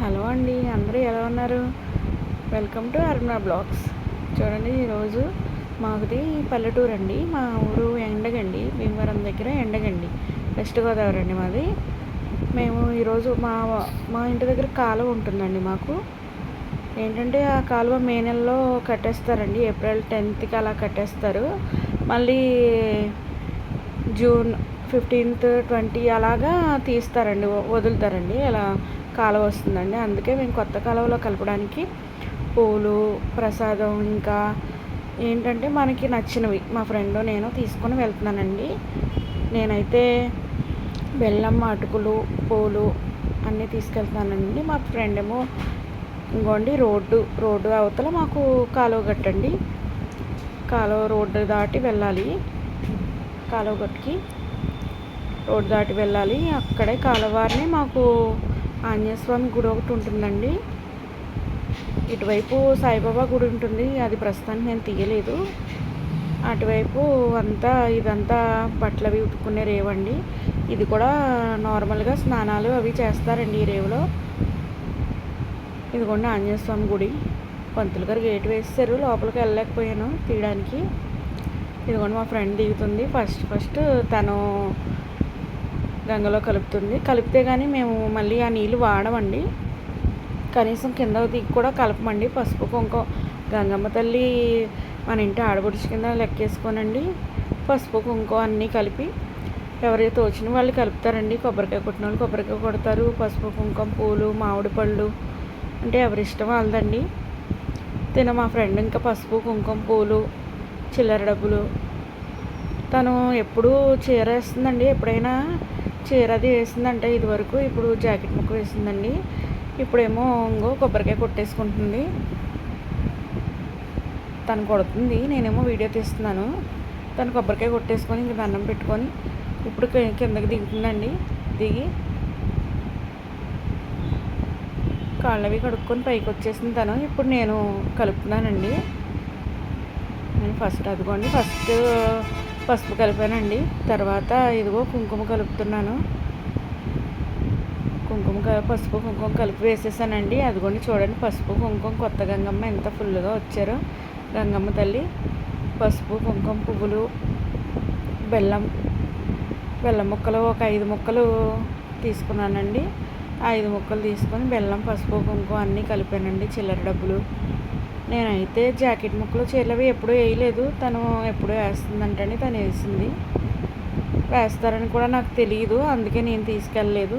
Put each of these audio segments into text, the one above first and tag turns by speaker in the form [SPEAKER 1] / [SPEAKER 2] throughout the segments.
[SPEAKER 1] Hello అండి, అందరూ ఎలా ఉన్నారు? Welcome to Aruna blogs. చూడండి, ఈరోజు మాది పల్లెటూరు అండి. మా ఊరు ఎండగండి, భీమవరం దగ్గర ఎండగండి, వెస్ట్ గోదావరి అండి మాది. మేము ఈరోజు మా ఇంటి దగ్గర కాలువ ఉంటుందండి మాకు. ఏంటంటే ఆ కాలువ మే నెలలో కట్టేస్తారండి, ఏప్రిల్ 10th అలా కట్టేస్తారు. మళ్ళీ జూన్ 15th 20 అలాగా తీస్తారండి, వదులుతారండి. అలా కాలువ వస్తుందండి. అందుకే మేము కొత్త కాలువలో కలపడానికి పూలు, ప్రసాదం, ఇంకా ఏంటంటే మనకి నచ్చినవి మా ఫ్రెండ్ నేను తీసుకొని వెళ్తున్నానండి. నేనైతే బెల్లం, అటుకులు, పూలు అన్నీ తీసుకెళ్తున్నానండి. మా ఫ్రెండ్ ఏమో ఇంకోండి రోడ్డు అవతల మాకు కాలువ గట్టండి. కాలువ రోడ్డు దాటి వెళ్ళాలి. కాలువ గట్టుకి రోడ్డు దాటి వెళ్ళాలి. అక్కడే కాలువనే మాకు ఆంజనేయస్వామి గుడి ఒకటి ఉంటుందండి. ఇటువైపు సాయిబాబా గుడి ఉంటుంది, అది ప్రస్తుతానికి నేను తీయలేదు. అటువైపు ఇదంతా బట్టలు అవి ఉతుక్కునే రేవండి. ఇది కూడా నార్మల్గా స్నానాలు అవి చేస్తారండి ఈ రేవులో. ఇదిగోండి ఆంజనేయస్వామి గుడి. పంతులు గారు గేటు వేస్తారు, లోపలికి వెళ్ళలేకపోయాను తీయడానికి. ఇదిగోండి మా ఫ్రెండ్ దిగుతుంది. ఫస్ట్ తను గంగలో కలుపుతుంది. కలిపితే కానీ మేము మళ్ళీ ఆ నీళ్ళు వాడమండి. కనీసం కింద దిగి కూడా కలపమండి. పసుపు కుంకుమ గంగమ్మ తల్లి మన ఇంటి ఆడబడుచు కింద లెక్కేసుకోనండి. పసుపు కుంకుమ అన్నీ కలిపి ఎవరైతే తోచిన వాళ్ళు కలుపుతారండి. కొబ్బరికాయ కొట్టిన వాళ్ళు కొబ్బరికాయ కొడతారు. పసుపు కుంకుమ, పూలు, మామిడి పళ్ళు అంటే ఎవరిష్టం వాళ్ళదండి. మా ఫ్రెండ్ ఇంకా పసుపు కుంకుమ, పూలు, చిల్లర డబ్బులు, తను ఎప్పుడూ చీర వేస్తుందండి. ఎప్పుడైనా చీర అది వేసిందంటే ఇదివరకు, ఇప్పుడు జాకెట్ ముక్క వేసిందండి. ఇప్పుడేమో కొబ్బరికాయ కొట్టేసుకుంటుంది. తను కొడుతుంది, నేనేమో వీడియో తీస్తున్నాను. తను కొబ్బరికాయ కొట్టేసుకొని ఇంక దండం పెట్టుకొని ఇప్పుడు కిందకి దిగుతుందండి. దిగి కాళ్ళవి కడుక్కొని పైకి వచ్చేసింది తను. ఇప్పుడు నేను కలుపుతున్నానండి. నేను ఫస్ట్ పసుపు కలిపానండి. తర్వాత ఇదిగో కుంకుమ కలుపుతున్నాను. పసుపు కుంకుమ కలిపి వేసేసానండి. అదిగోండి చూడండి, పసుపు కుంకుమ కొత్త గంగమ్మ ఎంత ఫుల్గా వచ్చారో గంగమ్మ తల్లి. పసుపు కుంకుమ, పువ్వులు, బెల్లం ముక్కలు ఒక 5 ముక్కలు తీసుకున్నానండి. 5 ముక్కలు తీసుకొని బెల్లం, పసుపు కుంకుమ అన్నీ కలిపానండి. చిల్లర డబ్బులు. నేనైతే జాకెట్ ముక్కలు, చీరలవి ఎప్పుడూ వేయలేదు. తను ఎప్పుడూ వేస్తుందంటండి. తను వేసింది. వేస్తారని కూడా నాకు తెలియదు, అందుకే నేను తీసుకెళ్ళలేదు.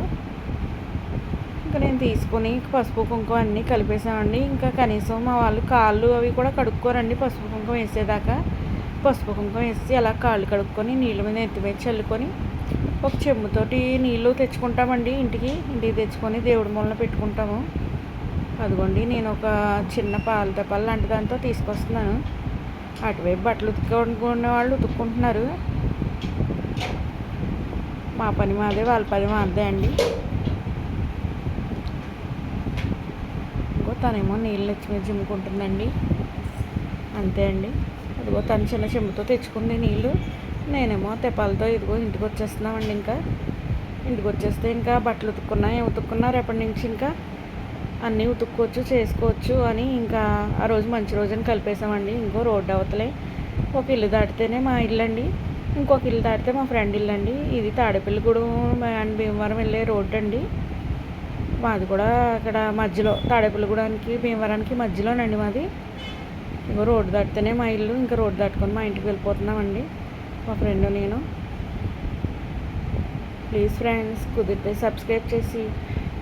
[SPEAKER 1] ఇంకా నేను తీసుకొని పసుపు కుంకుమ అన్నీ కలిపేసామండి. ఇంకా కనీసం మా వాళ్ళు కాళ్ళు అవి కూడా కడుక్కోరండి పసుపు కుంకుమ వేసేదాకా. పసుపు కుంకుమ వేసి అలా కాళ్ళు కడుక్కొని నీళ్ళ మీద ఎత్తిమీద చల్లుకొని ఒక చెంబుతోటి నీళ్ళు తెచ్చుకుంటామండి. ఇంటికి తెచ్చుకొని దేవుడి మూలన పెట్టుకుంటాము. అదిగోండి, నేను ఒక చిన్న పాల తెప్పాలు లాంటి దాంతో తీసుకొస్తున్నాను. అటువైపు బట్టలు ఉతుక్కునే వాళ్ళు ఉతుక్కుంటున్నారు. మా పని మాదే, వాళ్ళ పని మాదే అండి. తనేమో నీళ్ళు నెత్తి మీద జిమ్ముకుంటుందండి. అంతే అండి. అదిగో తను చిన్న చెంబుతో తెచ్చుకుంది నీళ్ళు. నేనేమో తెపాలతో ఇదిగో ఇంటికి వచ్చేస్తున్నామండి. ఇంటికి వచ్చేస్తే ఇంకా బట్టలు ఉతుక్కున్నా రేపటి నుంచి ఇంకా అన్నీ ఉతుక్కోవచ్చు, చేసుకోవచ్చు అని ఇంకా ఆ రోజు మంచి రోజుని కలిపేసామండి. ఇంకో రోడ్డు అవతలే ఒక ఇల్లు దాటితేనే మా ఇల్లు అండి. ఇంకొక ఇల్లు దాటితే మా ఫ్రెండ్ ఇల్లు అండి. ఇది తాడేపల్లిగూడెం అండ్ భీమవరం వెళ్ళే రోడ్డు అండి మాది కూడా. అక్కడ మధ్యలో తాడేపల్లిగూడానికి భీమవరానికి మధ్యలోనండి మాది. ఇంకో రోడ్డు దాటితేనే మా ఇల్లు. ఇంకా రోడ్డు దాటుకొని మా ఇంటికి వెళ్ళిపోతున్నామండి, మా ఫ్రెండ్ నేను. ప్లీజ్ ఫ్రెండ్స్, కుదిరితే సబ్స్క్రైబ్ చేసి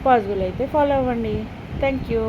[SPEAKER 1] పాజిబుల్ అయితే ఫాలో అవ్వండి. Thank you.